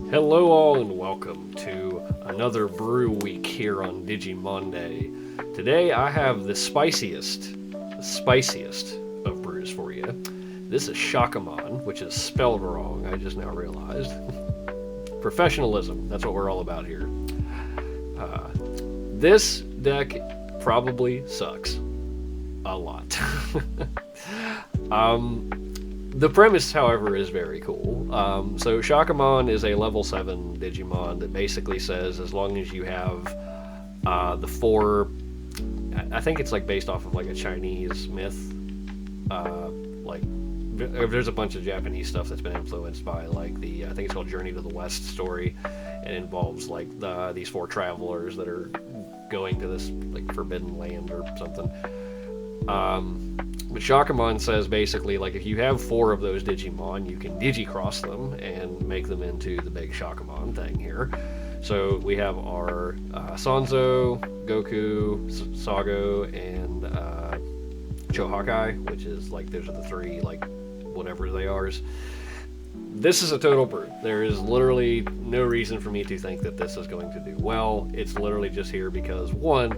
Hello all and welcome to another brew week here on DigiMonday. Today I have the spiciest of brews for you. This is Shaka-Mon, which is spelled wrong, I just now realized. Professionalism, that's what we're all about here. This deck probably sucks. A lot. The premise, however, is very cool. So Shaka-Mon is a level 7 Digimon that basically says as long as you have the 4... I think it's like based off of like a Chinese myth. There's a bunch of Japanese stuff that's been influenced by like the, I think it's called Journey to the West story. It involves like these 4 travelers that are going to this like forbidden land or something. But Shaka-Mon says basically, like, if you have 4 of those Digimon, you can Digicross them and make them into the big Shaka-Mon thing here. So we have our Sanzo, Goku, Sago, and Chohakai, which is, like, those are the 3, like, whatever they are. This is a total brew. There is literally no reason for me to think that this is going to do well. It's literally just here because, one,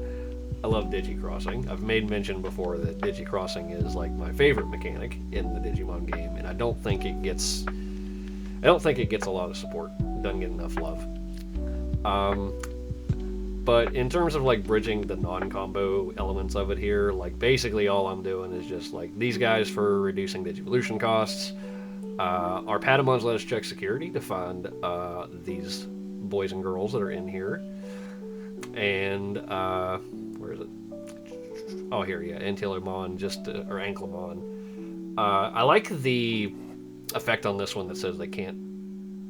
I love Digicrossing. I've made mention before that Digicrossing is like my favorite mechanic in the Digimon game, and I don't think it gets a lot of support. It doesn't get enough love. But in terms of like bridging the non-combo elements of it here, like basically all I'm doing is just like these guys for reducing Digivolution costs. Our Patamons let us check security to find these boys and girls that are in here, and where is it? Oh, here, yeah, Antilomon, or Anklemon. I like the effect on this one that says they can't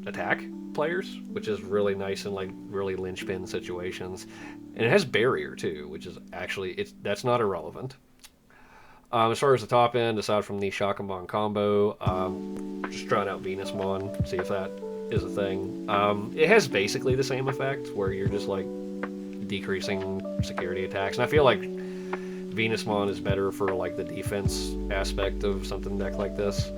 attack players, which is really nice in like really linchpin situations. And it has barrier too, which is actually, that's not irrelevant. As far as the top end, aside from the Shaka-Mon combo, just trying out Venusmon, see if that is a thing. It has basically the same effect, where you're just like decreasing security attacks, and I feel like Venusmon is better for like the defense aspect of something deck like this.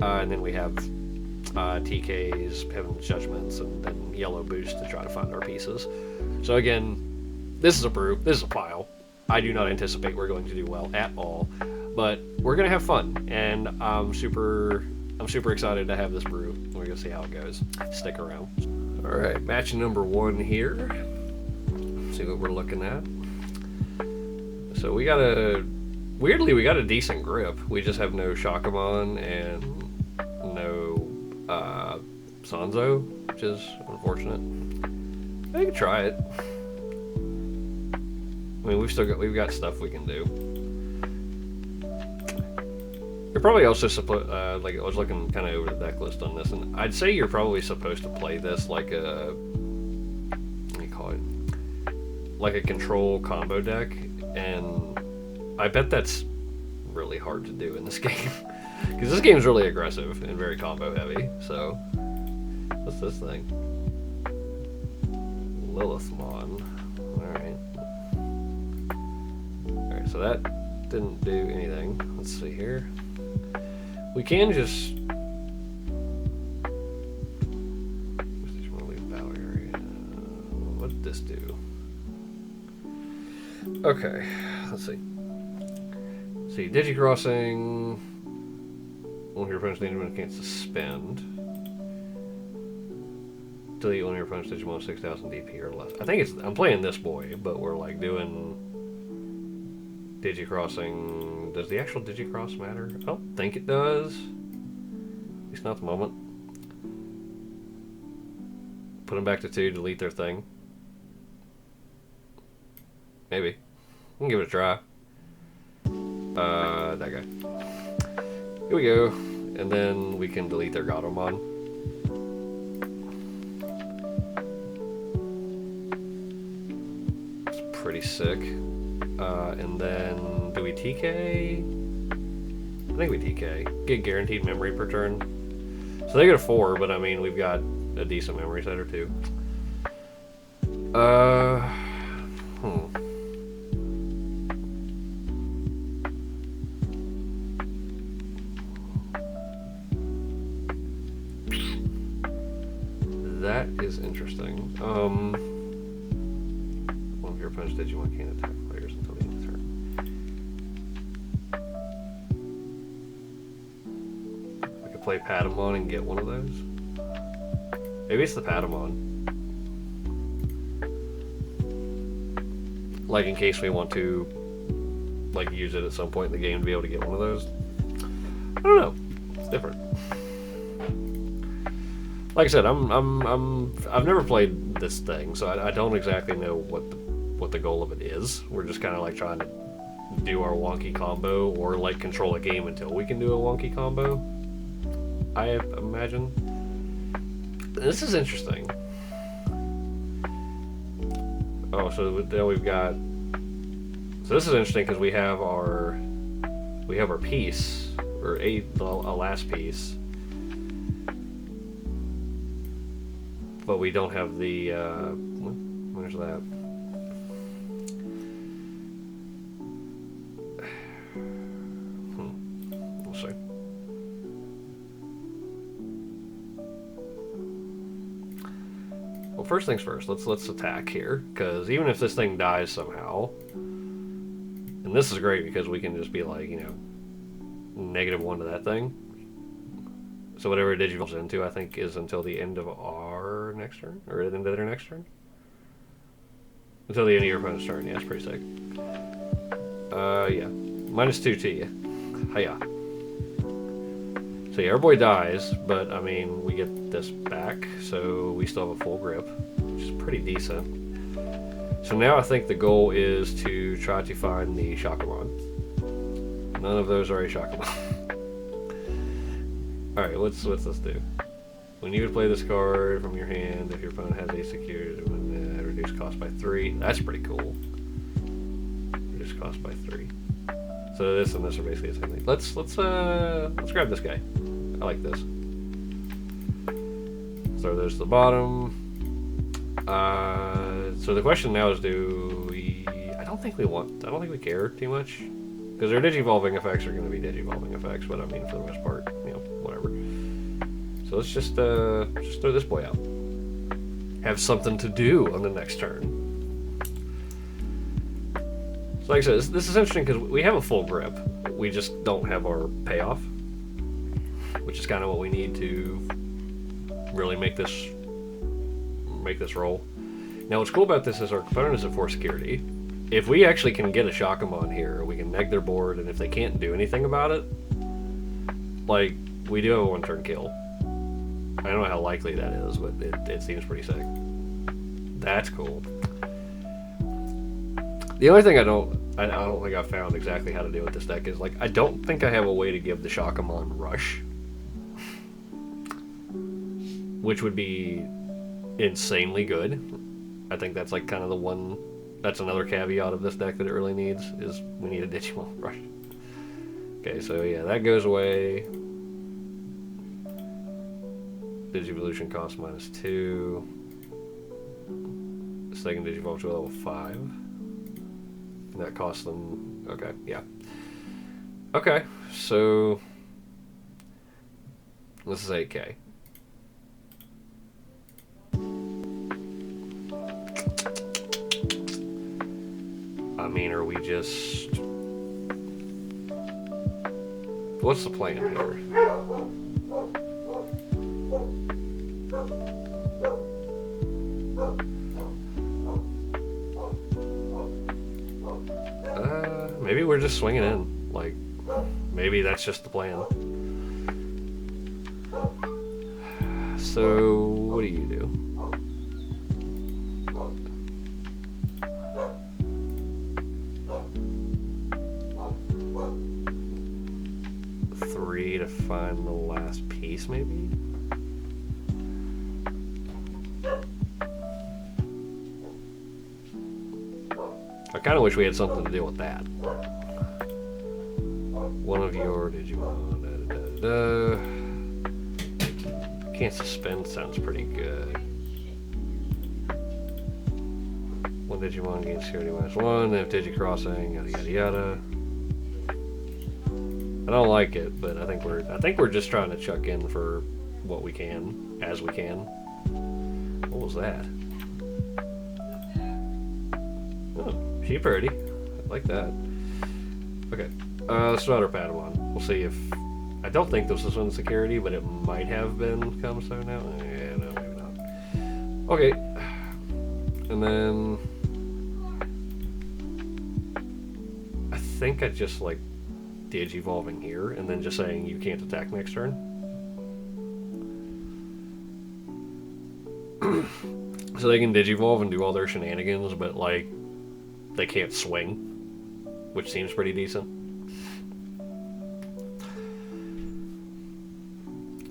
And then we have TKs, Heaven's Judgments, and then Yellow Boost to try to find our pieces. So again, this is a brew, this is a pile. I do not anticipate we're going to do well at all, but we're gonna have fun, and I'm super excited to have this brew. We're gonna see how it goes. Stick around. All right, match number 1 here. See what we're looking at. So we got a decent grip. We just have no Shaka-Mon and no Sanzo, which is unfortunate. I can try it. I mean, we've got stuff we can do. You're probably also supposed, like, I was looking kind of over the deck list on this, and I'd say you're probably supposed to play this like a, what do you call it? Like a control combo deck, and I bet that's really hard to do in this game. Because this game's really aggressive and very combo heavy, so... What's this thing? Lilithmon. Alright, so that didn't do anything. Let's see here. We can just... What did this do? Okay, let's see. See, Digicrossing. One of your opponent's Digimon can't suspend. Delete one of your opponent's Digimon 6,000 DP or less. I think it's. I'm playing this boy, but we're like doing Digicrossing. Does the actual Digicross matter? I don't think it does. At least not at the moment. Put them back to 2, delete their thing. Maybe. We can give it a try. That guy. Here we go. And then we can delete their Gatomon. It's pretty sick. And then, do we TK? I think we TK. Get guaranteed memory per turn. So they get a 4, but I mean, we've got a decent memory setter too. that is interesting. One of your opponent's Digimon can't attack players until the end of the turn. I could play Patamon and get one of those. Maybe it's the Patamon. Like in case we want to like use it at some point in the game to be able to get one of those. I don't know. It's different. Like I said, I've never played this thing, so I don't exactly know what the goal of it is. We're just kind of like trying to do our wonky combo, or like control a game until we can do a wonky combo, I imagine. This is interesting. Oh, so then we've got. So this is interesting because we have our piece, or a last piece, but we don't have the. Where's that? We'll see. Well, first things first. Let's attack here, because even if this thing dies somehow, and this is great because we can just be like, you know, -1 to that thing. So whatever it digivolves into, I think, is until the end of our next turn, or the end of their next turn. Until the end of your opponent's turn. Yeah, it's pretty sick. Yeah, -2 to you. Hiya. So yeah, our boy dies, but I mean, we get this back, so we still have a full grip, which is pretty decent. So now I think the goal is to try to find the Shakamon. None of those are a Shakamon. Alright, what's this do? When you would play this card from your hand, if your opponent has a security, reduce cost by 3. That's pretty cool. Reduce cost by 3. So this and this are basically the same thing. Let's grab this guy. I like this. Throw those to the bottom. So the question now is, do we? I don't think we care too much, because their digivolving effects are going to be digivolving effects. But I mean, for the most part, you know, whatever. So let's just throw this boy out. Have something to do on the next turn. So like I said, this is interesting because we have a full grip. We just don't have our payoff, which is kind of what we need to really make this roll. Now what's cool about this is our opponent is at 4 security. If we actually can get a Shakamon here, we can neg their board, and if they can't do anything about it, like, we do have a 1-turn kill. I don't know how likely that is, but it seems pretty sick. That's cool. The only thing I don't think I've found exactly how to deal with this deck is, like, I don't think I have a way to give the Shakamon rush, which would be insanely good. I think that's like kind of the one. That's another caveat of this deck that it really needs, is we need a Digimon rush. Okay, so yeah, that goes away. Digivolution cost -2. This thing can digivolve to a level 5. And that costs them. Okay, yeah. Okay, so this is 8K. I mean, are we just... What's the plan here? Maybe we're just swinging in. Like, maybe that's just the plan. So, what do you do? To find the last piece, maybe? I kind of wish we had something to deal with that. One of your Digimon. Can't suspend sounds pretty good. One Digimon gains security -1. They have Digicrossing. Yada yada yada. I don't like it, but I think we're just trying to chuck in for what we can, as we can. What was that? Oh, she pretty. I like that. Okay. Let's start our Patamon. We'll see if... I don't think this was on security, but it might have been come so now. Yeah, no, maybe not. Okay. And then... I think I just, like, Digivolving here, and then just saying you can't attack next turn. So they can Digivolve and do all their shenanigans, but, like, they can't swing, which seems pretty decent.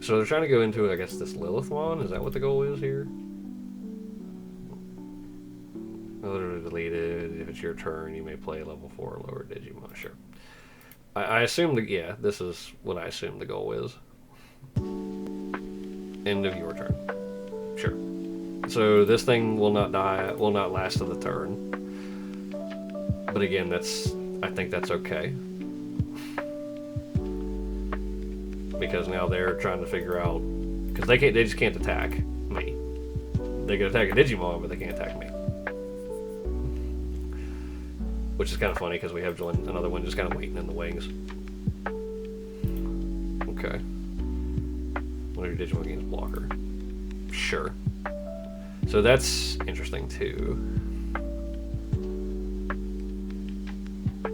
So they're trying to go into, I guess, this Lilithmon? Is that what the goal is here? Other deleted. If it's your turn, you may play level 4 or lower Digimon. Sure. I assume that, yeah, this is what I assume the goal is. End of your turn. Sure. So this thing will not die, will not last to the turn. But again, I think that's okay. Because now they're trying to figure out, because they just can't attack me. They can attack a Digimon, but they can't attack me. Which is kind of funny because we have another one just kind of waiting in the wings. Okay. What are your Digimon gains blocker? Sure. So that's interesting too.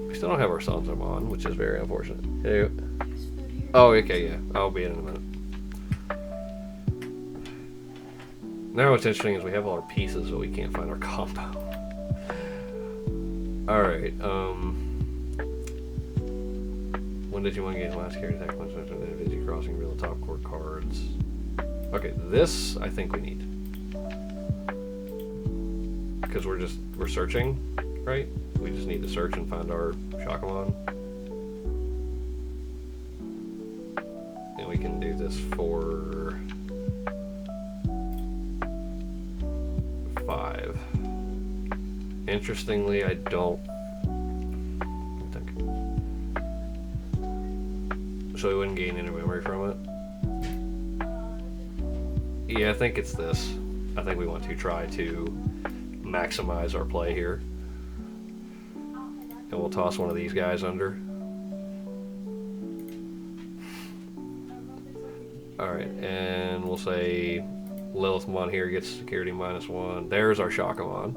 We still don't have our Sanzomon, which is very unfortunate. Hey. Oh, okay, yeah. I'll be in a minute. Now what's interesting is we have all our pieces, but we can't find our combo. Alright, when Digimon gains last carry attack once after the Digi crossing reveal the top core cards. Okay, this I think we need. Because we're searching, right? We just need to search and find our Shakamon. And we can do this for 5. Interestingly, I don't think. So we wouldn't gain any memory from it? Yeah, I think it's this. I think we want to try to maximize our play here. And we'll toss one of these guys under. Alright, and we'll say Lilithmon here gets security -1. There's our Shakamon.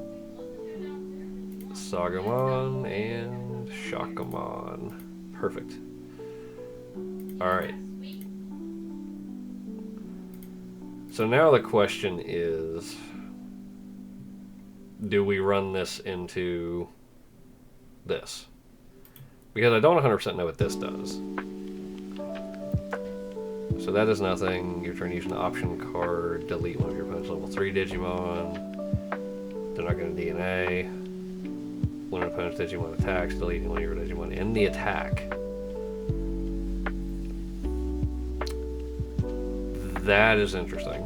Sagamon and Shakamon. Perfect. Alright. So now the question is, do we run this into this? Because I don't 100% know what this does. So that is nothing. Your turn using the option card, delete one of your opponent's level 3 Digimon. They're not going to DNA. When an opponent's Digimon attacks, deleting one of your Digimon in the attack. That is interesting.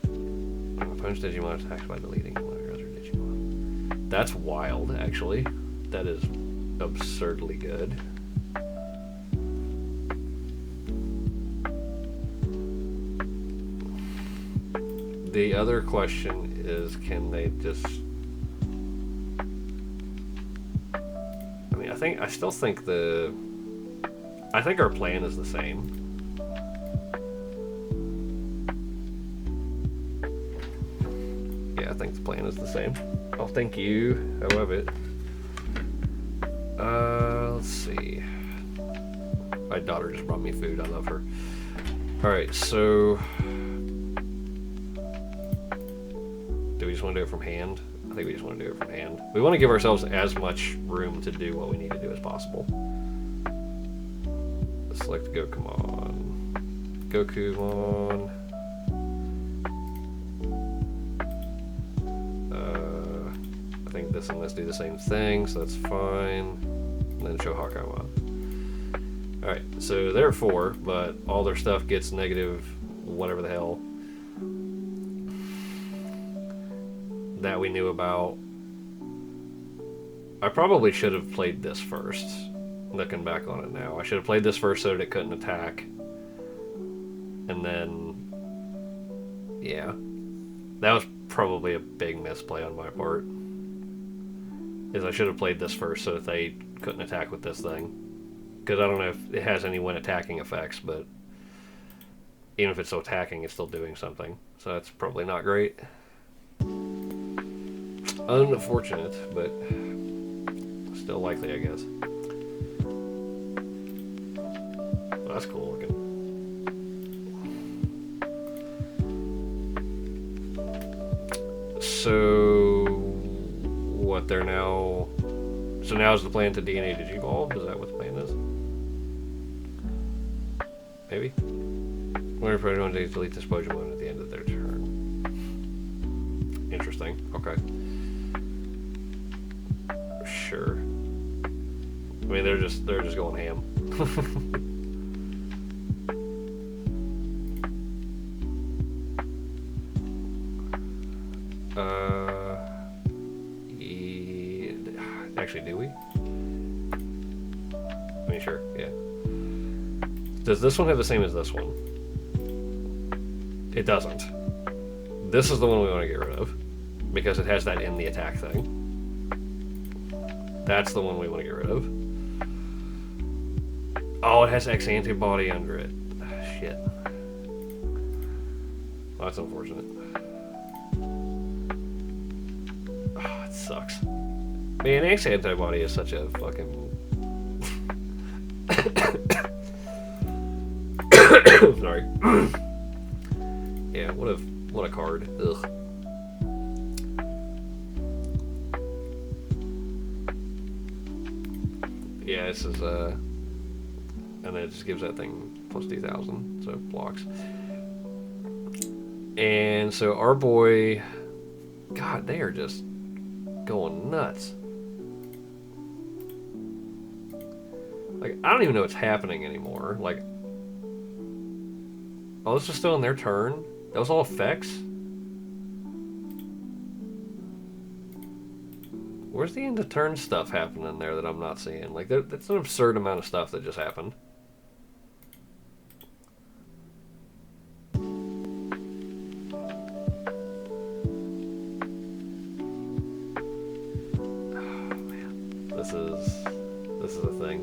When an opponent's Digimon attacks by deleting one of your other Digimon. That's wild, actually. That is absurdly good. The other question is, can they just... I mean, I still think I think our plan is the same. Yeah, I think the plan is the same. Oh, thank you. I love it. Let's see. My daughter just brought me food. I love her. Alright, so... do we just want to do it from hand? I think we just want to do it from hand. We want to give ourselves as much room to do what we need to do as possible. Let's select Gokumon. Gokumon. I think this and this do the same thing, so that's fine. And then show Hakamon. Alright, so they're 4, but all their stuff gets negative whatever the hell that we knew about. I probably should have played this first. Looking back on it now, I should have played this first so that it couldn't attack. And then, yeah, that was probably a big misplay on my part. Is I should have played this first so that they couldn't attack with this thing. Because I don't know if it has any when attacking effects, but even if it's still attacking, it's still doing something. So that's probably not great. Unfortunate, but still likely, I guess. Well, that's cool looking. So, what they're now... So now is the plan to DNA Digivolve? Is that what the plan is? Maybe? Wonder if anyone to delete this Pokemon at the end of their turn. Interesting. Okay. Sure. I mean, they're just going ham. Actually, do we? I mean, sure. Yeah. Does this one have the same as this one? It doesn't. This is the one we want to get rid of because it has that in the attack thing. That's the one we want to get rid of. Oh, it has X antibody under it. Shit. Well, that's unfortunate. Oh, it sucks. Man, X antibody is such a fucking... Sorry. Yeah, what a card. Ugh. Yeah, this is and then it just gives that thing plus 2,000, so blocks. And so our boy, God, they are just going nuts. Like, I don't even know what's happening anymore. Like, oh, this was still in their turn? That was all effects? Where's the end of turn stuff happening there that I'm not seeing? Like, that's an absurd amount of stuff that just happened. Oh, man. This is a thing.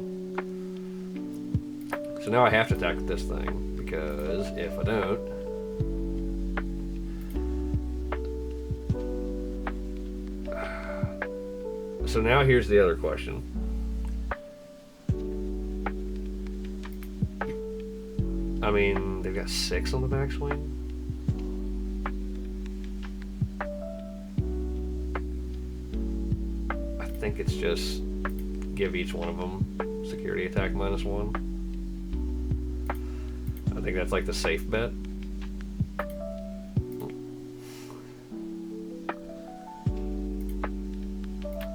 So now I have to attack this thing, because if I don't... So now here's the other question. I mean, they've got 6 on the backswing. I think it's just give each one of them security attack -1. I think that's like the safe bet.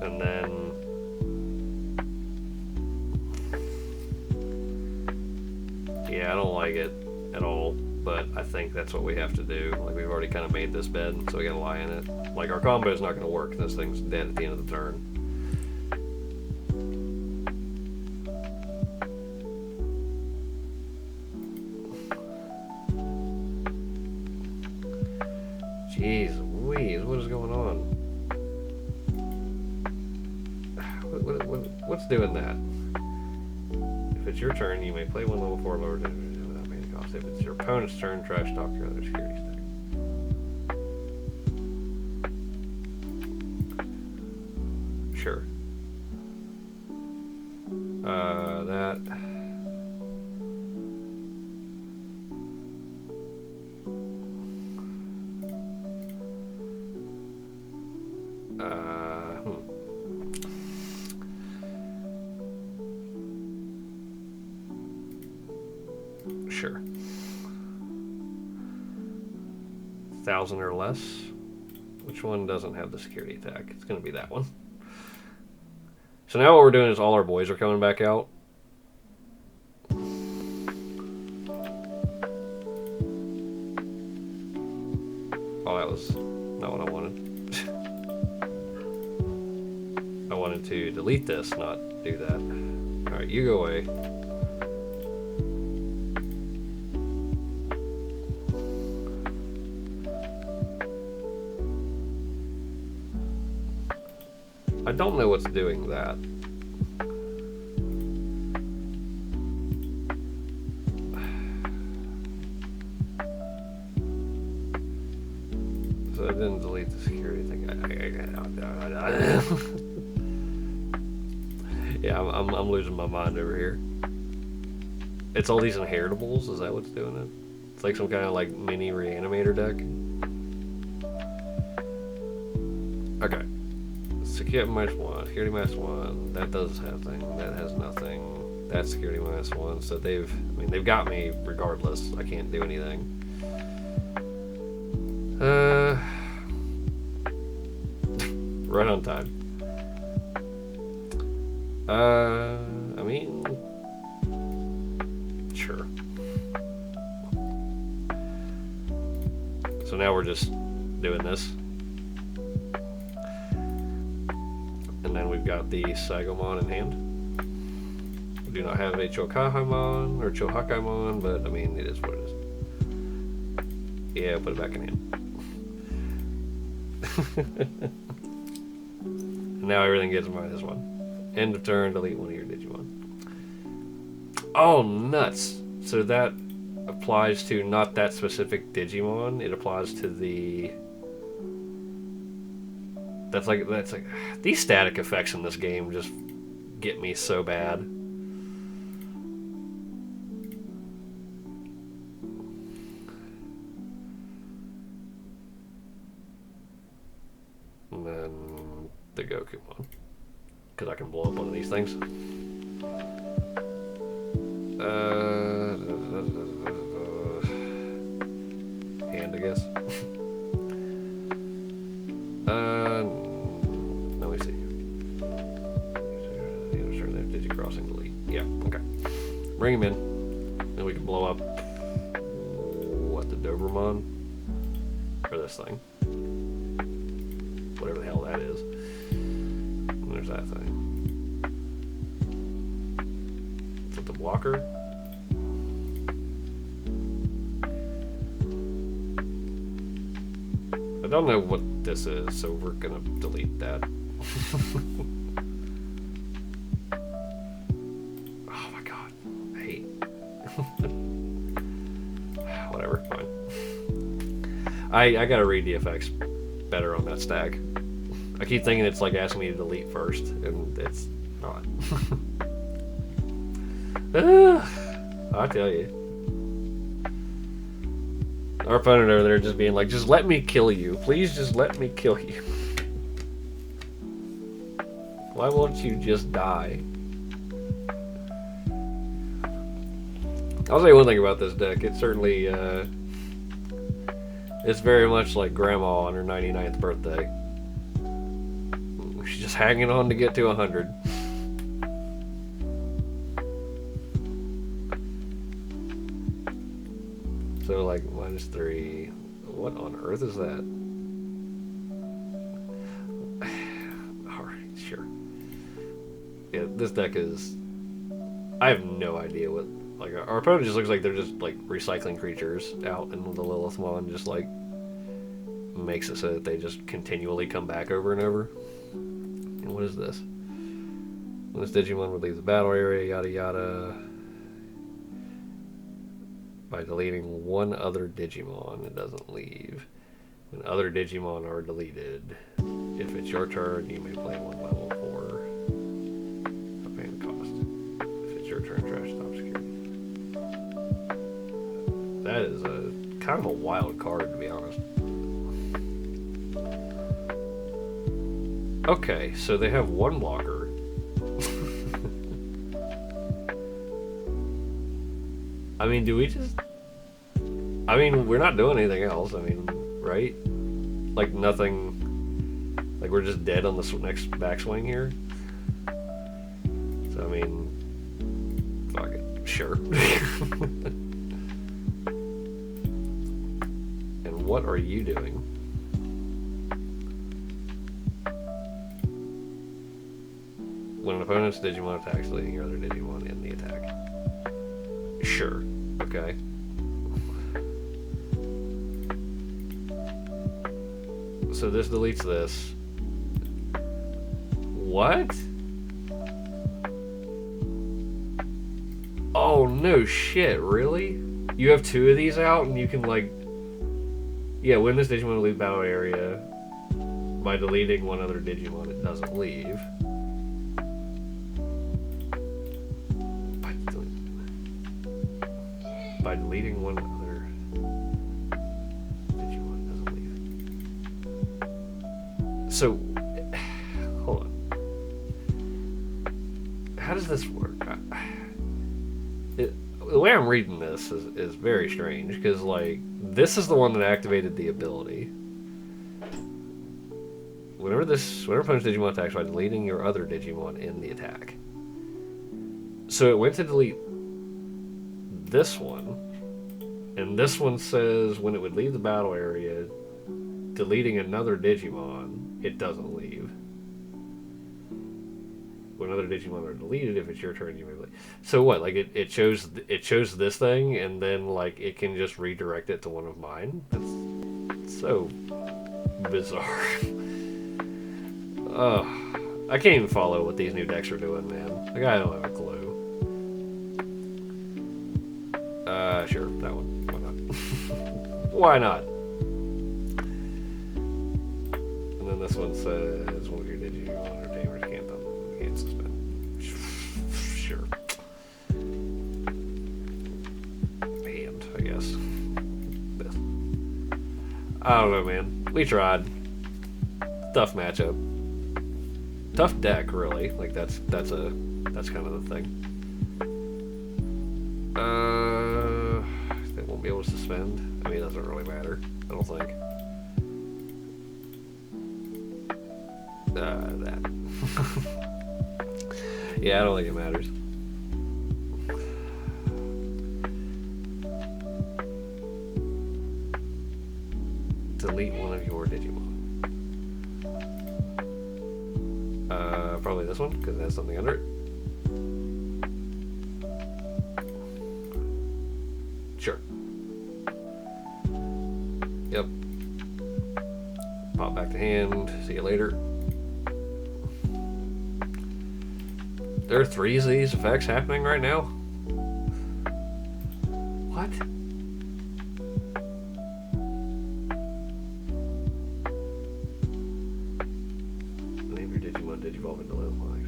And then yeah, I don't like it at all, but I think that's what we have to do. Like, we've already kind of made this bed, so we gotta lie in it. Like, our combo is not gonna work. This thing's dead at the end of the turn. Jeez Louise, what is going on? What's doing that? If it's your turn, you may play one level 4 lower without paying the cost. If it's your opponent's turn, trash talk your other security stack. Sure. That. Sure. 1,000 or less. Which one doesn't have the security attack? It's going to be that one. So now what we're doing is all our boys are coming back out. Oh, that was not what I wanted. I wanted to delete this, not do that. Alright, you go away. I don't know what's doing that. So I didn't delete the security thing. Yeah, I'm losing my mind over here. It's all these inheritables. Is that what's doing it? It's like some kind of like mini reanimator deck. Okay. Security -1, security -1. That does have thing. That has nothing. That's security -1. So they've got me regardless. I can't do anything. Right on time. I mean, sure. So now we're just doing this. And then we've got the Sagomon in hand. We do not have a Chohakamon or Chohakamon, but I mean, it is what it is. Yeah, put it back in hand. Now everything gets -1. End of turn, delete one of your Digimon. Oh, nuts! So that applies to not that specific Digimon, it applies to the... That's like these static effects in this game just get me so bad. And then the Gokumon, because I can blow up one of these things. Hand, I guess. Let me see. Digicrossing delete. Yeah, okay. Bring him in. Then we can blow up what, the Doberman? Or this thing. Whatever the hell that is. And there's that thing. Is it the blocker? I don't know what this is, so we're gonna delete that. Oh my god. I hate. Whatever, fine. I gotta read the effects better on that stack. I keep thinking it's like asking me to delete first, and it's not. I tell you. Our opponent over there just being like, just let me kill you. Please just let me kill you. Why won't you just die? I'll say one thing about this deck. It certainly, it's very much like Grandma on her 99th birthday. She's just hanging on to get to 100. So like -3. What on earth is that? Alright, sure. Yeah, this deck is... I have no idea what... Like, our opponent just looks like they're just, like, recycling creatures out, and the Lilithmon just, like, makes it so that they just continually come back over and over. And what is this? When this Digimon would leave the battle area, yada yada... By deleting one other Digimon, it doesn't leave. When other Digimon are deleted, if it's your turn, you may play one level 4. Not paying the cost. If it's your turn, trash top security. That is a kind of a wild card, to be honest. Okay, so they have one blocker. I mean, do we just... I mean, we're not doing anything else, I mean, right? Like, nothing... Like, we're just dead on the next backswing here? So, I mean... Fuck it. Sure. And what are you doing? When an opponent's Digimon attacks, leading your other Digimon in the attack. Sure. Okay. So this deletes this. What? Oh, no shit, really? You have 2 of these out and you can, like... Yeah, when this Digimon will leave battle area, by deleting one other Digimon, it doesn't leave. By deleting one other Digimon, it doesn't leave. So, hold on. How does this work? The way I'm reading this is very strange, because, like, this is the one that activated the ability. Whenever opponent's Digimon attacks by deleting your other Digimon in the attack. So it went to delete this one, and this one says when it would leave the battle area, deleting another Digimon, it doesn't leave. When other Digimon are deleted, if it's your turn, you may leave. So what? Like it chose this thing, and then like it can just redirect it to one of mine. That's so bizarre. I can't even follow what these new decks are doing, man. Like I don't have a clue. Sure, that one. Why not? Why not? And then this one says one of your Digimon or Tamers can't suspend. Sure. And I guess. I don't know, man. We tried. Tough matchup. Tough deck, really. Like that's kind of the thing. They won't be able to suspend. I mean, it doesn't really matter. I don't think. That. Yeah, I don't think it matters. Delete one of your Digimon. Probably this one, because it has something under it. Sure. Yep. Pop back to hand. See you later. There are 3 of these effects happening right now? What? Name your Digimon Digivolve into little flags.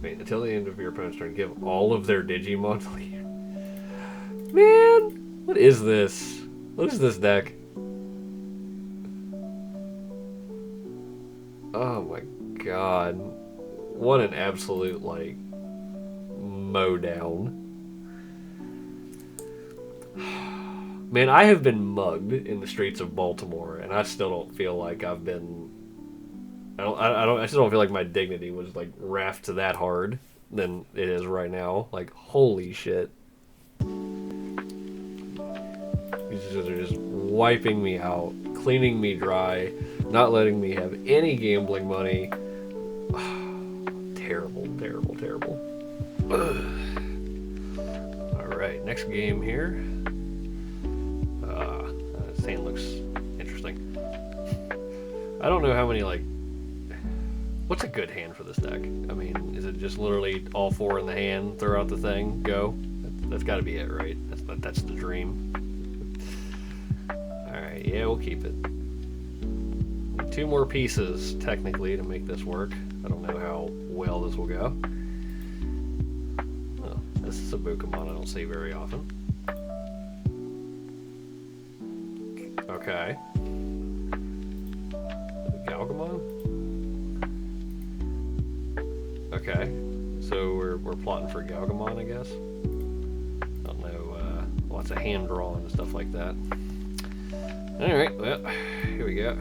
Wait, until the end of your opponent's turn, give all of their Digimon to lead. Man! What is this? What is this deck? Oh my god. What an absolute, like, mow down. Man, I have been mugged in the streets of Baltimore, and I still don't feel like I've been... I still don't feel like my dignity was, like, rafted that hard than it is right now. Like, holy shit. These are just wiping me out, cleaning me dry, not letting me have any gambling money. Terrible, terrible, terrible. Alright, next game here. This hand looks interesting. I don't know how many, like... What's a good hand for this deck? I mean, is it just literally all 4 in the hand, throw out the thing, go? That's gotta be it, right? That's the dream. Alright, yeah, we'll keep it. 2 more pieces, technically, to make this work. I don't know how well this will go. Oh, this is a Pokemon I don't see very often. Okay. Galgamon? Okay. So we're plotting for Galgamon, I guess. I don't know, lots of hand drawing and stuff like that. Alright, well, here we go.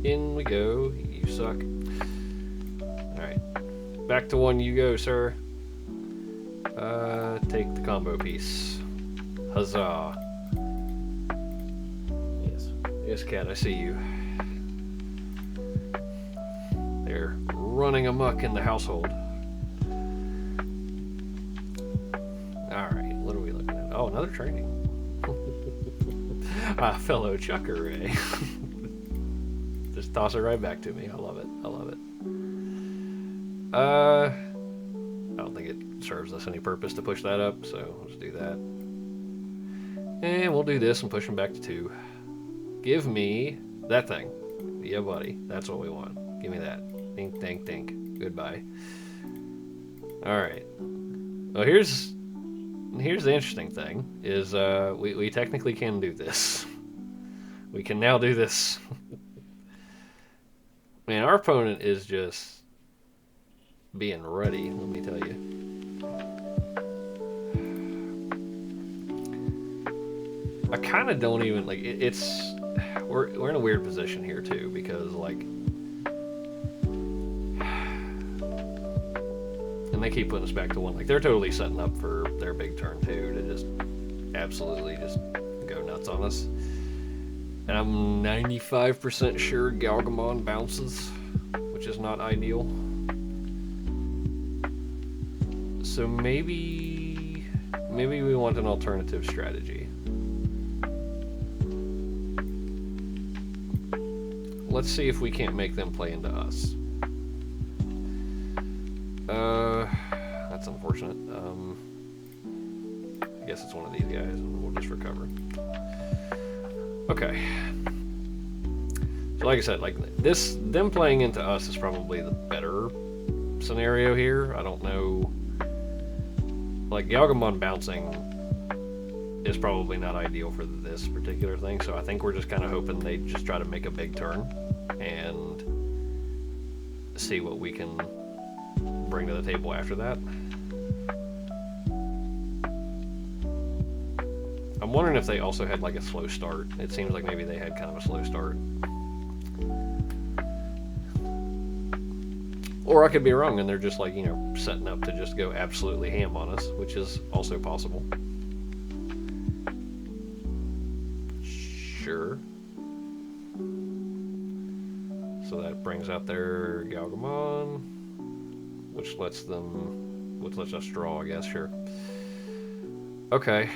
In we go. You suck. Alright. Back to 1 you go, sir. Take the combo piece. Huzzah. Yes. Yes, cat, I see you. They're running amok in the household. Alright, what are we looking at? Oh, another training. Fellow Chucker Ray. Just toss it right back to me. I love it. I love it. I don't think it serves us any purpose to push that up, so let's do that. And we'll do this and push them back to 2. Give me that thing. Yeah, buddy. That's what we want. Give me that. Dink, dink, dink. Goodbye. Alright. Well, here's the interesting thing, is we technically can do this. We can now do this. Man, our opponent is just being ready, let me tell you. I kind of don't even, like, we're in a weird position here, too, because, like, and they keep putting us back to 1. Like, they're totally setting up for their big turn, too, to just absolutely just go nuts on us. And I'm 95% sure Galgamon bounces, which is not ideal. So maybe we want an alternative strategy. Let's see if we can't make them play into us. That's unfortunate. I guess it's one of these guys, and we'll just recover. Okay. So like I said, like them playing into us is probably the better scenario here. I don't know. Like, Galgamon bouncing is probably not ideal for this particular thing, so I think we're just kind of hoping they just try to make a big turn and see what we can bring to the table after that. I'm wondering if they also had like a slow start. It seems like maybe they had kind of a slow start. Or I could be wrong and they're just like, you know, setting up to just go absolutely ham on us, which is also possible. Sure. So that brings out their Galgamon, which lets us draw, I guess, sure. Okay,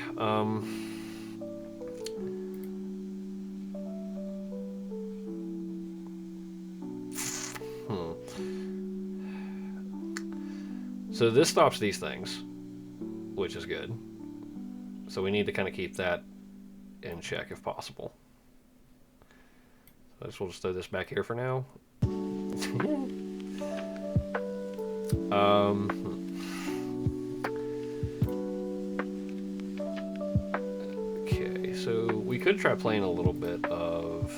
So this stops these things, which is good. So we need to kind of keep that in check if possible. So I guess we'll just throw this back here for now. Okay, so we could try playing a little bit of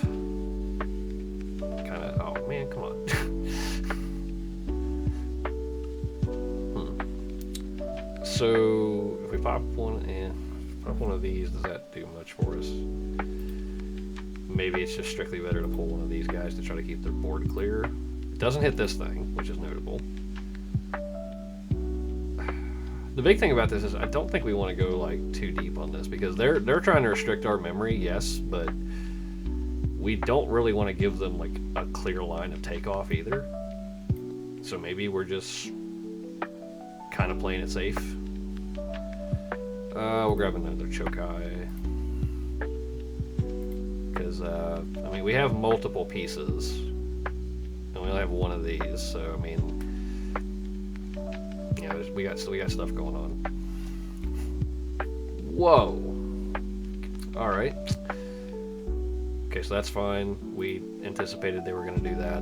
kind of, oh man, come on. So if we pop one of these, does that do much for us? Maybe it's just strictly better to pull one of these guys to try to keep their board clear. It doesn't hit this thing, which is notable. The big thing about this is I don't think we want to go like too deep on this because they're trying to restrict our memory, yes, but we don't really want to give them like a clear line of takeoff either. So maybe we're just kind of playing it safe. We'll grab another Chokai. Because, I mean, we have multiple pieces. And we only have one of these, so, I mean... You know, we got stuff going on. Whoa! Alright. Okay, so that's fine. We anticipated they were going to do that.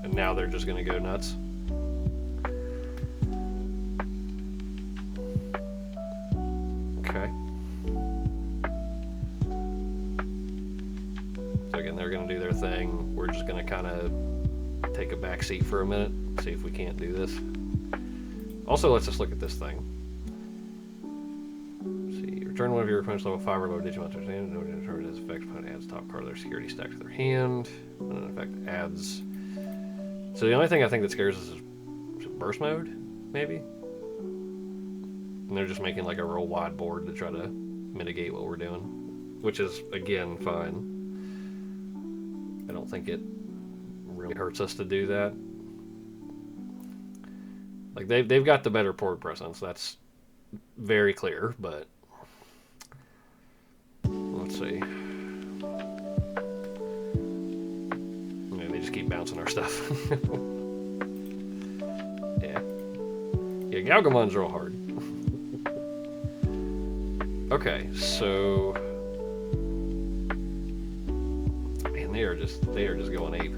And now they're just going to go nuts. Okay. So again, they're going to do their thing. We're just going to kind of take a back seat for a minute, see if we can't do this. Also, let's just look at this thing. Let's see. Return one of your opponent's level 5 or lower DigiMondays. No determine its effect. Opponent adds top card of their security stack to their hand. And in effect, adds. So the only thing I think that scares us is burst mode, maybe? And they're just making like a real wide board to try to mitigate what we're doing, which is, again, fine. I don't think it really hurts us to do that. Like, they've got the better board presence, that's very clear, but let's see. Yeah, they just keep bouncing our stuff. Yeah, Galgamon's real hard. Okay, so man, they are just going ape.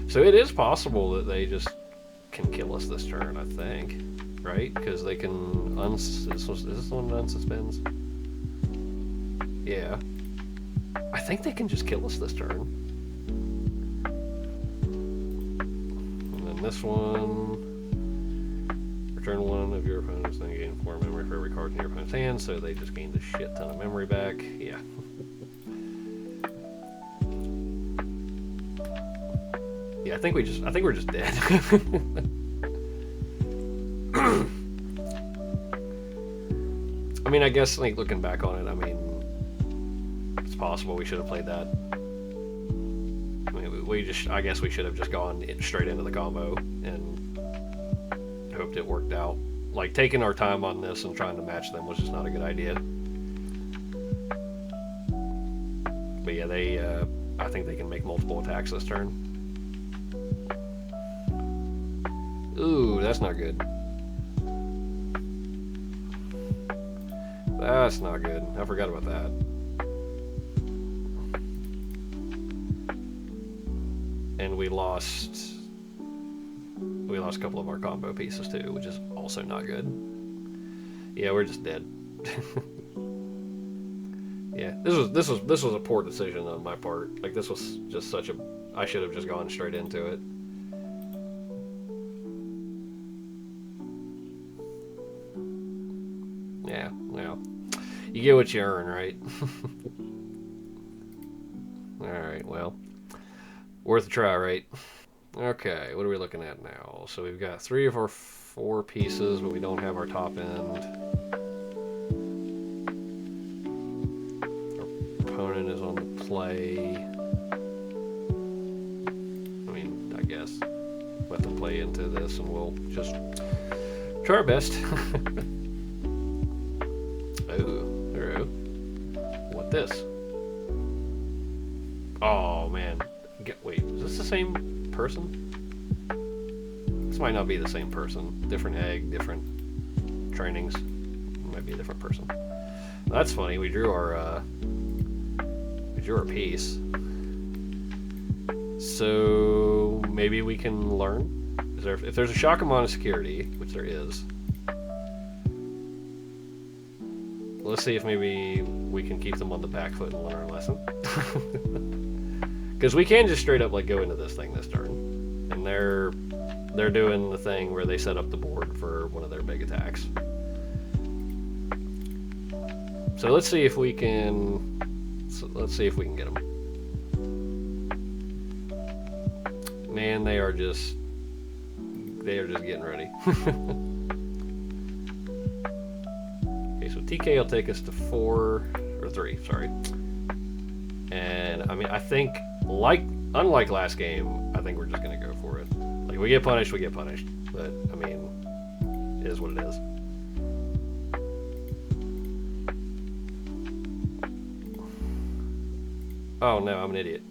So it is possible that they just can kill us this turn, I think, right? Because they can is this the one that unsuspends? Yeah, I think they can just kill us this turn. And then this one. Return one of your opponent's thing, gain 4 memory for every card in your opponent's hand, so they just gained a shit ton of memory back. Yeah. Yeah, I think we're just dead. I mean, I guess like looking back on it, I mean, it's possible we should have played that. I mean, I guess we should have just gone straight into the combo and hoped it worked out. Like, taking our time on this and trying to match them was just not a good idea. But yeah, I think they can make multiple attacks this turn. Ooh, that's not good. That's not good. I forgot about that. And we lost a couple of our combo pieces too, which is also not good. Yeah, we're just dead. Yeah, this was a poor decision on my part. Like, this was just I should have just gone straight into it. Yeah, well, you get what you earn, right? Alright, well, worth a try, right? Okay, what are we looking at now? So we've got 3 of our 4 pieces, but we don't have our top end. Our opponent is on the play. I mean, I guess let them play into this and we'll just try our best. Oh, what this? Oh man, wait, is this the same person? This might not be the same person. Different egg, different trainings. It might be a different person. That's funny. We drew our piece. So maybe we can learn. If there's a Shaka-Mon security, which there is, let's see if maybe we can keep them on the back foot and learn our lesson. Because we can just straight up like go into this thing this turn, and they're doing the thing where they set up the board for one of their big attacks. So let's see if we can. Get them. Man, they are just getting ready. Okay, so TK will take us to 4 or 3. Sorry. And I mean, I think unlike last game, I think we're just gonna go for it. Like, we get punished, we get punished. But I mean, it is what it is. Oh no, I'm an idiot.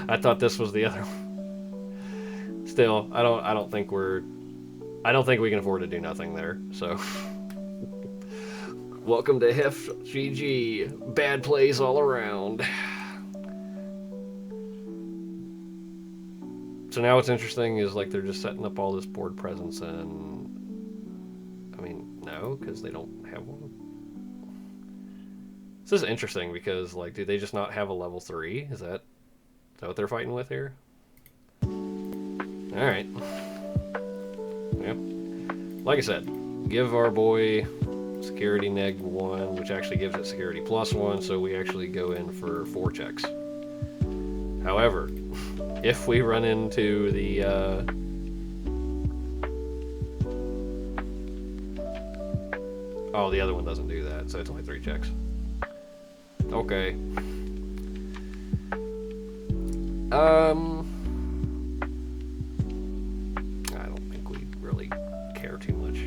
I thought this was the other one. Still, I don't think we can afford to do nothing there. So, welcome to Hef GG. Bad plays all around. So now what's interesting is like they're just setting up all this board presence, and I mean, no, because they don't have one. This is interesting because, like, do they just not have a level 3? Is that what they're fighting with here? Alright. Yep. Like I said, give our boy security neg 1, which actually gives it security +1, so we actually go in for 4 checks. However, if we run into the oh, the other one doesn't do that, so it's only 3 checks. Okay. I don't think we really care too much.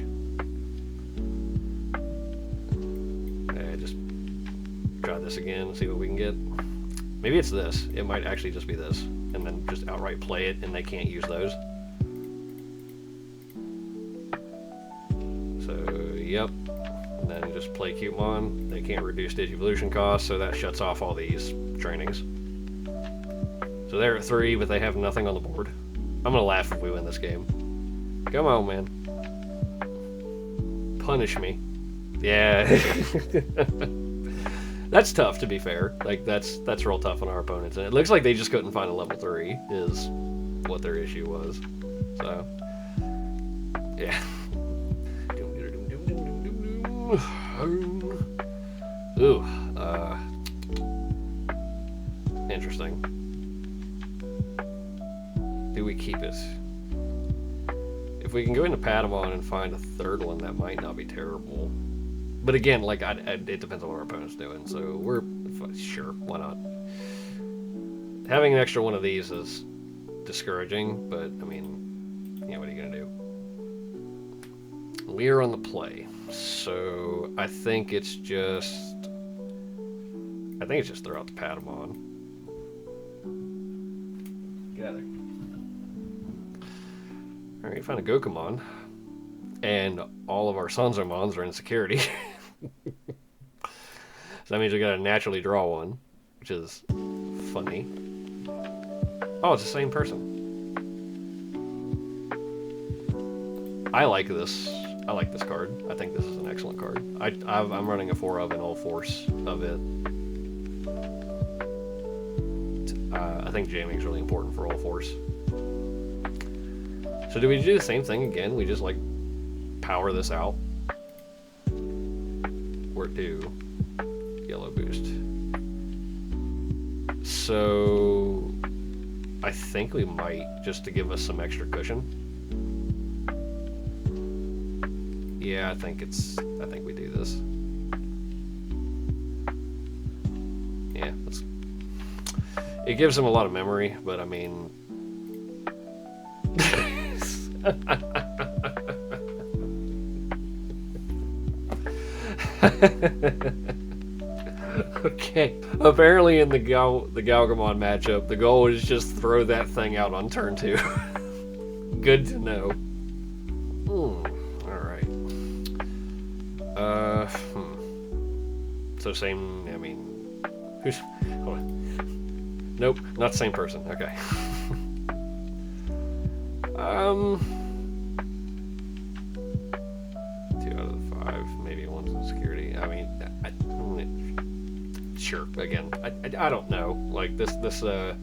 Just try this again and see what we can get. Maybe it's this. It might actually just be this, and then just outright play it, and they can't use those. Yep. And then just play Cupemon. They can't reduce Digivolution costs, so that shuts off all these trainings. So they're at 3, but they have nothing on the board. I'm gonna laugh if we win this game. Come on, man. Punish me. Yeah. That's tough, to be fair. Like, that's real tough on our opponents. And it looks like they just couldn't find a level 3, is what their issue was. So, yeah. Ooh, interesting. Do we keep it? If we can go into Patamon and find a third one, that might not be terrible. But again, like, it depends on what our opponent's doing, so we're sure, why not? Having an extra one of these is discouraging, but I mean, yeah, what are you gonna do? We are on the play, so I think it's just throw out the Patamon. Get out of there. Alright, find a Gokumon. And all of our Sanzomons are in security. So that means we gotta naturally draw one, which is funny. Oh, it's the same person. I like this. I like this card. I think this is an excellent card. I'm running a 4 of an all force of it. I think jamming is really important for all force. So do we do the same thing again? We just like power this out? Or do yellow boost. So I think we might, just to give us some extra cushion. Yeah, I think we do this. Yeah, it gives him a lot of memory, but I mean okay. Apparently in the Galgamon matchup, the goal is just throw that thing out on turn 2. Good to know. Alright. So same, I mean... Hold on. Nope, not the same person. Okay. 2 out of the 5, maybe one's in security. I mean, sure. Again, I don't know. Like this is a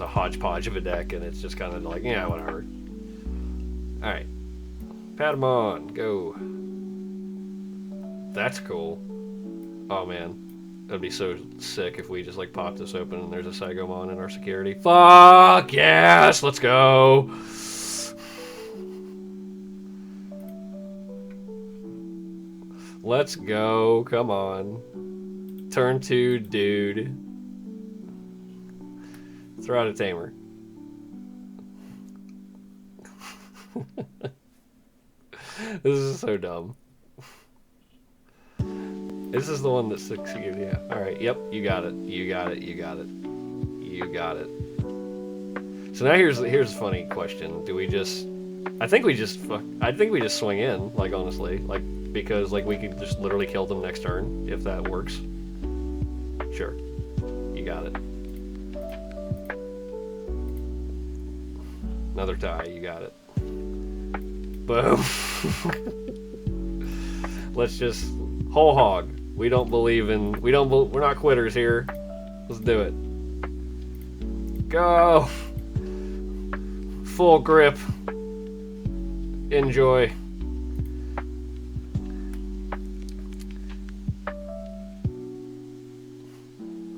hodgepodge of a deck, and it's just kind of like, yeah, whatever. All right, Patamon, go. That's cool. Oh man, that'd be so sick if we just like pop this open and there's a Sagomon in our security. Fuck yes, let's go. Let's go, come on. Turn 2, dude. Throw out a Tamer. This is so dumb. This is the one that succeeded, yeah. Alright, yep, you got it. You got it, you got it. You got it. So now here's a funny question. Do we just... I think we just swing in, like, honestly. Like, because, like, we could just literally kill them next turn, if that works. Sure. You got it. Another tie, you got it. Boom. Let's just... whole hog. We don't believe in... we're not quitters here. Let's do it. Go! Full grip. Enjoy.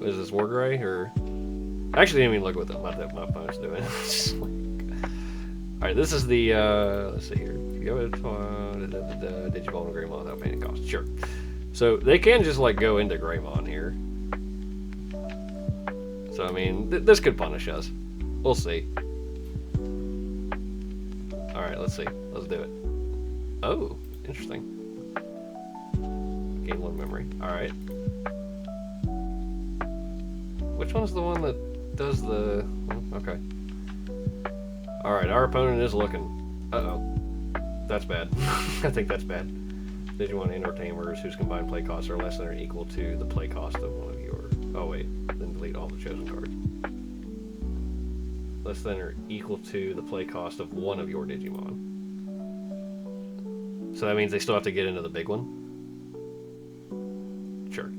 Is this War Gray or... Actually, I didn't even look what my opponent's doing. Alright, this is the, let's see here. You go to Digivolve Greymon without paying a cost. Sure. So, they can just, like, go into Greymon here. So, I mean, this could punish us. We'll see. Alright, let's see. Let's do it. Oh, interesting. Gain 1 memory. Alright. Which one's the one that does the... okay. Alright, our opponent is looking. Uh-oh. That's bad. I think that's bad. Digimon and or tamers whose combined play costs are less than or equal to the play cost of one of your... Oh wait, then delete all the chosen cards. Less than or equal to the play cost of one of your Digimon. So that means they still have to get into the big one? Sure.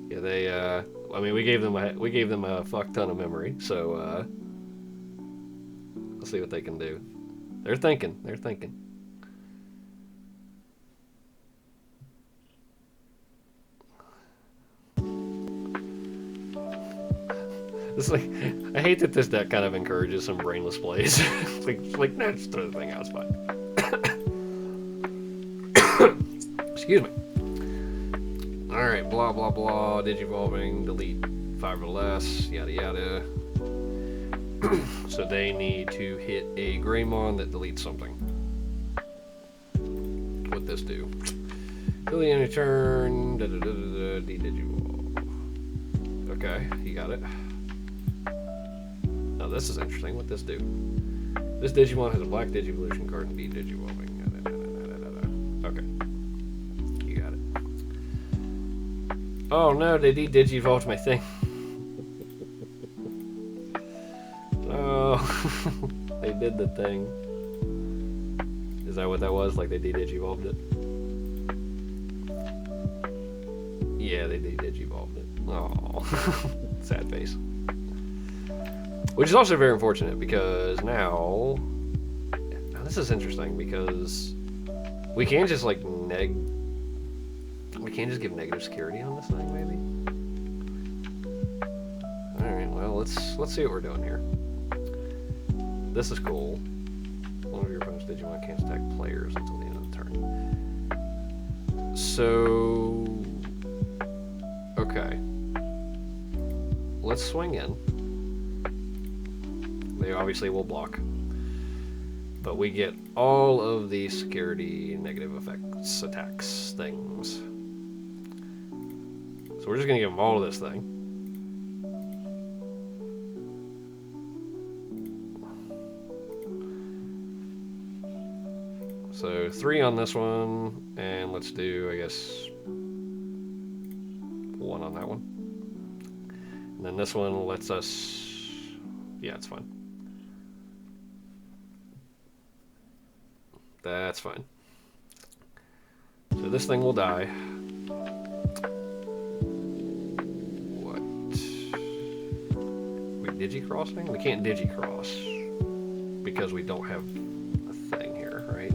Yeah, they, I mean, we gave them a fuck ton of memory, so, let's see what they can do. They're thinking. It's like, I hate that this deck kind of encourages some brainless plays. it's like, no, just throw the thing out, it's fine. Excuse me. Alright, blah blah blah, digivolving, delete 5 or less, yada yada. So they need to hit a Greymon that deletes something. What'd this do? Till the end of turn, de-digivolve. Okay, you got it. Now this is interesting, what'd this do? This Digimon has a black Digivolution card and de-digivolving. Okay. You got it. Oh no, they de-digivolved my thing. Oh, they did the thing. Is that what that was? Like they de-digivolved it? Yeah, they de-digivolved it. Oh, sad face. Which is also very unfortunate because now this is interesting because we can just like we can't just give negative security on this thing, maybe. All right, well let's see what we're doing here. This is cool. One of your opponent's Digimon can't attack players until the end of the turn. So, okay. Let's swing in. They obviously will block. But we get all of the security negative effects, attacks, things. So we're just going to give them all of this thing. So 3 on this one, and let's do, I guess, 1 on that one. And then this one lets us, yeah, it's fine. That's fine. So this thing will die. What? We digi-crossing? We can't digi-cross because we don't have a thing here, right?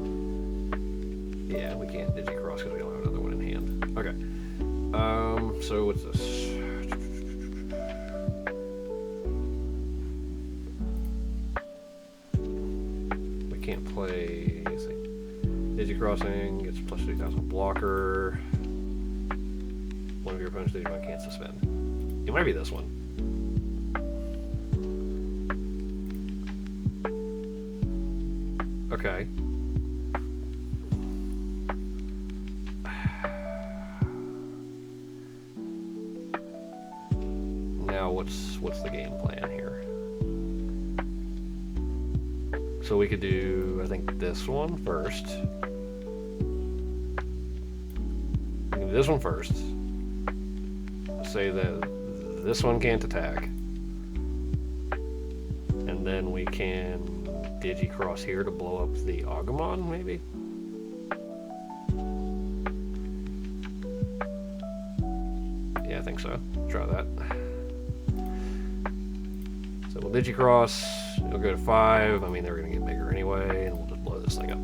Yeah, we can't digi-cross because we don't have another one in hand. Okay. So what's this? We can't play, let's see. Digi-crossing gets plus 3,000 blocker. One of your opponent's Digimon can't suspend. It might be this one. Okay. Now what's the game plan here? So we could do, I think, this one first. We can do this one first. Say that this one can't attack. And then we can digi-cross here to blow up the Agumon, maybe? Yeah, I think so. Try that. So we'll digi-cross, it'll go to 5. I mean, they're going to get bigger anyway, and we'll just blow this thing up.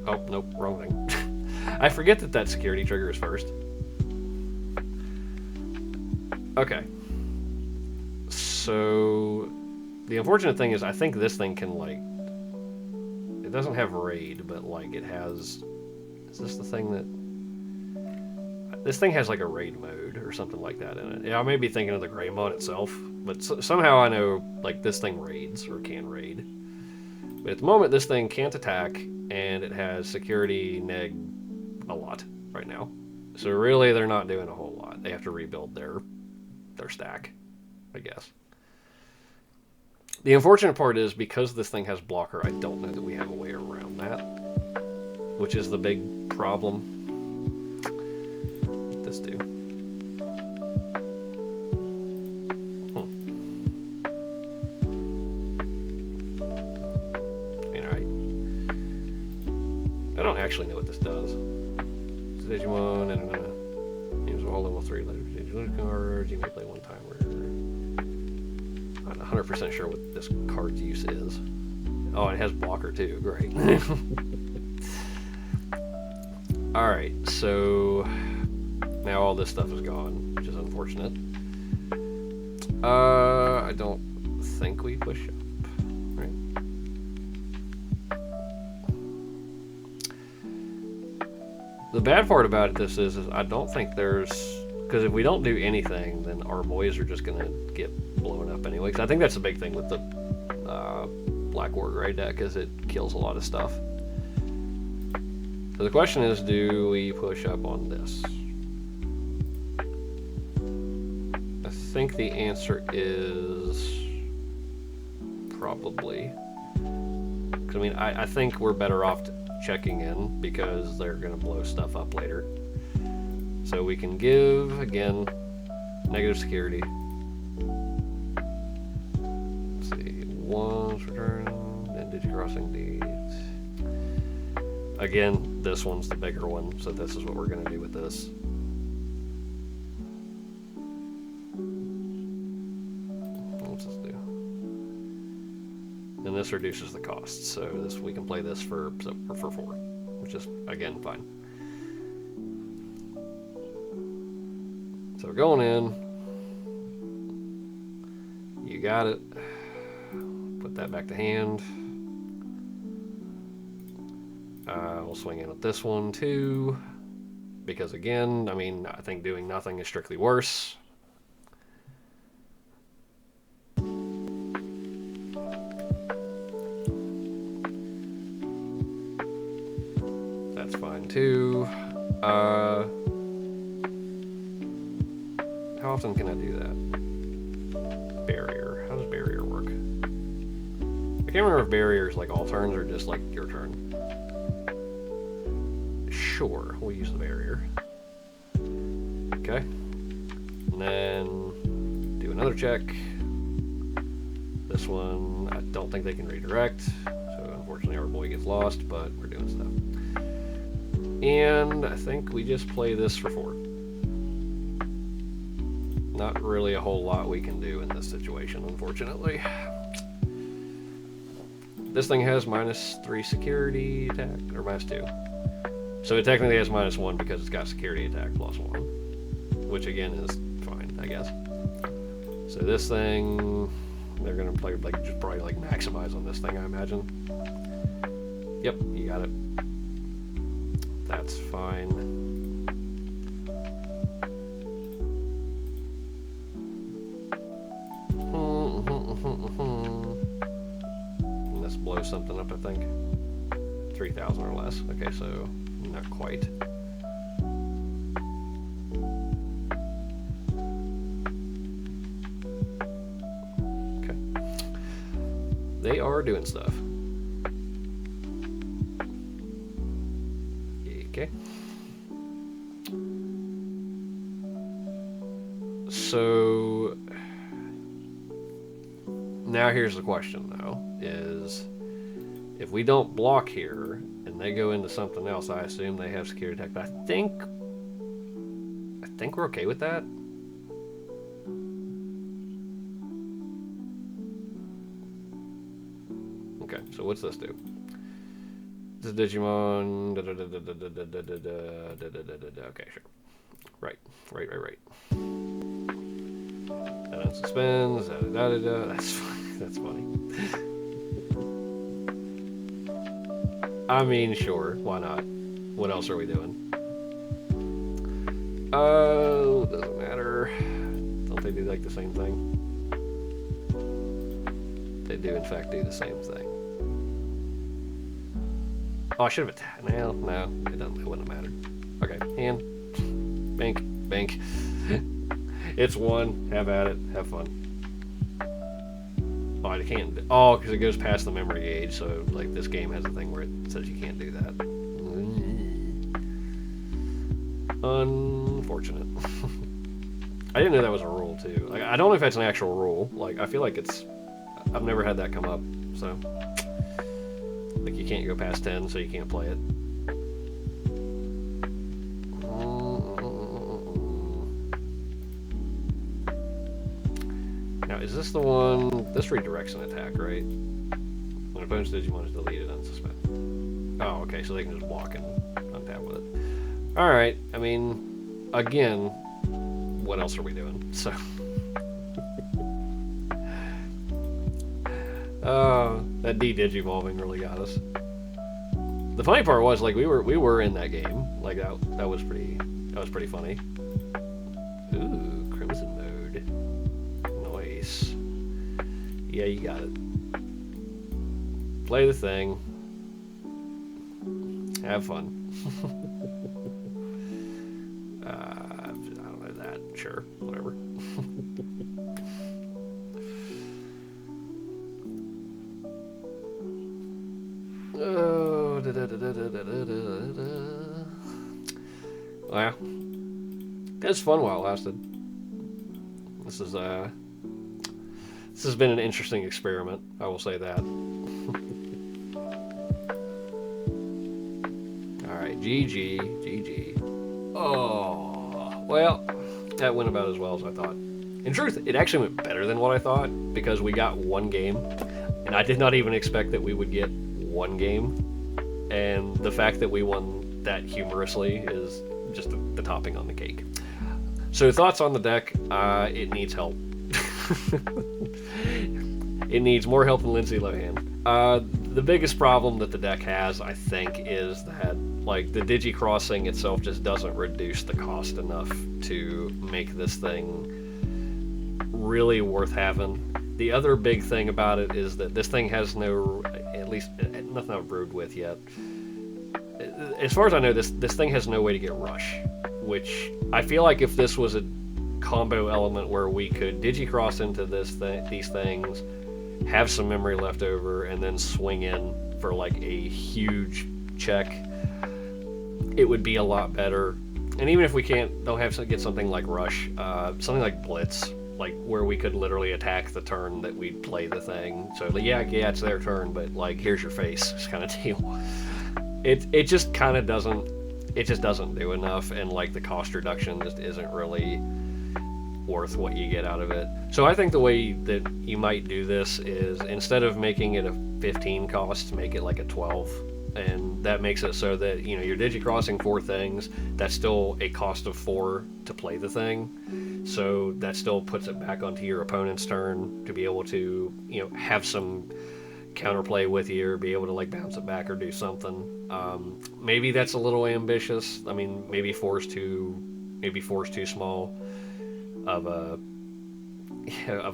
Oh, nope, wrong thing. I forget that that security trigger is first. Okay. So, the unfortunate thing is I think this thing can, like, it doesn't have raid, but, like, it has, is this the thing that, this thing has, like, a raid mode or something like that in it. Yeah, I may be thinking of the Greymon itself, but somehow I know, like, this thing raids, or can raid. But at the moment, this thing can't attack, and it has security neg a lot right now. So really, they're not doing a whole lot. They have to rebuild their stack, I guess. The unfortunate part is, because this thing has blocker, I don't know that we have a way around that, which is the big problem. What's this do? I don't actually know what this does. Digimon, and use all level 3 legendary cards. You may play one time. I'm not 100% sure what this card's use is. Oh, it has blocker too. Great. Alright, so now all this stuff is gone, which is unfortunate. I don't think we push up, right? The bad part about this is I don't think there's... Because if we don't do anything, then our boys are just going to get blown up anyway. Because I think that's the big thing with the Black War Grey deck, is it kills a lot of stuff. So the question is, do we push up on this? I think the answer is probably. Because I mean, I think we're better off checking in, because they're going to blow stuff up later. So we can give, again, negative security. Let's see, once returned, and digicrossing deeds. Again, this one's the bigger one, so this is what we're going to do with this. What's this do? And this reduces the cost, so this we can play this for 4, which is, again, fine. So we're going in. You got it. Put that back to hand. We'll swing in with this one too, because again, I mean, I think doing nothing is strictly worse. That's fine too. How often can I do that? Barrier. How does barrier work? I can't remember if barrier is like all turns or just like your turn. Sure, we'll use the barrier. Okay. And then do another check. This one, I don't think they can redirect. So unfortunately our boy gets lost, but we're doing stuff. And I think we just play this for 4. Not really a whole lot we can do in this situation, unfortunately. This thing has -3 security attack, or -2. So it technically has -1 because it's got security attack +1, which again is fine, I guess. So this thing, they're gonna play like just probably like maximize on this thing, I imagine. Yep, you got it. That's fine. And this blows something up, I think. 3,000 or less. Okay, so not quite. Okay. They are doing stuff. Okay. So now here's the question though, is if we don't block here and they go into something else, I assume they have security attack. But I think we're okay with that. Okay, so what's this do? This is Digimon. Okay, sure. Right. That unsuspends. That's funny. I mean, sure. Why not? What else are we doing? Oh, doesn't matter. Don't they do like the same thing? They do, in fact, do the same thing. Oh, I should have attacked. No, it doesn't. It wouldn't have mattered. Okay, hand. Bank, bank. It's 1. Have at it. Have fun. Oh, I can't. Oh, because it goes past the memory gauge, so like this game has a thing where it says you can't do that. Unfortunate. I didn't know that was a rule too. Like, I don't know if that's an actual rule. Like, I feel like it's. I've never had that come up, so like you can't go past 10, so you can't play it. Now, is this the one? This redirects an attack, right? When opponent's Digimon is deleted, unsuspect. Oh, okay, so they can just walk and untap with it. Alright, I mean, again, what else are we doing? So. That de-digivolving really got us. The funny part was, like, we were in that game. Like, that was pretty funny. Ooh, Crimson mode. Nice. Yeah, you got it. Play the thing. Have fun. I don't know that. Sure, whatever. Oh, well, it's fun while it lasted. This has been an interesting experiment, I will say that. Alright, GG. Oh, well, that went about as well as I thought. In truth, it actually went better than what I thought, because we got one game, and I did not even expect that we would get one game, and the fact that we won that humorously is just the topping on the cake. So thoughts on the deck? It needs help. It needs more help than Lindsay Lohan. The biggest problem that the deck has, I think, is that like the digi-crossing itself just doesn't reduce the cost enough to make this thing really worth having. The other big thing about it is that this thing has no, at least nothing I've brewed with yet. As far as I know, this thing has no way to get rush, which I feel like if this was a combo element where we could digi-cross into these things, have some memory left over, and then swing in for like a huge check, it would be a lot better. And even if we don't have to get something like rush, something like blitz, like where we could literally attack the turn that we'd play the thing. So yeah, it's their turn, but like here's your face, kind of deal. It just kind of doesn't. It just doesn't do enough, and like the cost reduction just isn't really worth what you get out of it. So I think the way that you might do this is instead of making it a 15 cost, make it like a 12. And that makes it so that, you know, you're digi-crossing 4 things. That's still a cost of 4 to play the thing. So that still puts it back onto your opponent's turn to be able to, you know, have some counterplay with you, or be able to like bounce it back or do something. Maybe that's a little ambitious. I mean, maybe 4's too small of a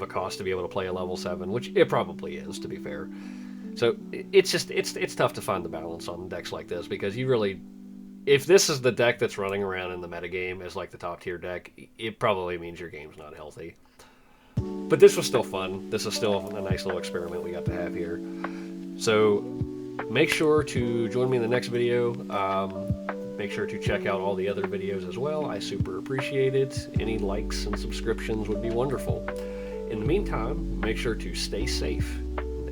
cost to be able to play a level 7, which it probably is, to be fair. So it's tough to find the balance on decks like this, because you really, if this is the deck that's running around in the metagame as like the top tier deck, it probably means your game's not healthy. But this was still fun. This is still a nice little experiment we got to have here. So make sure to join me in the next video. Make sure to check out all the other videos as well. I super appreciate it. Any likes and subscriptions would be wonderful. In the meantime, make sure to stay safe.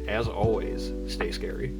As always, stay scary.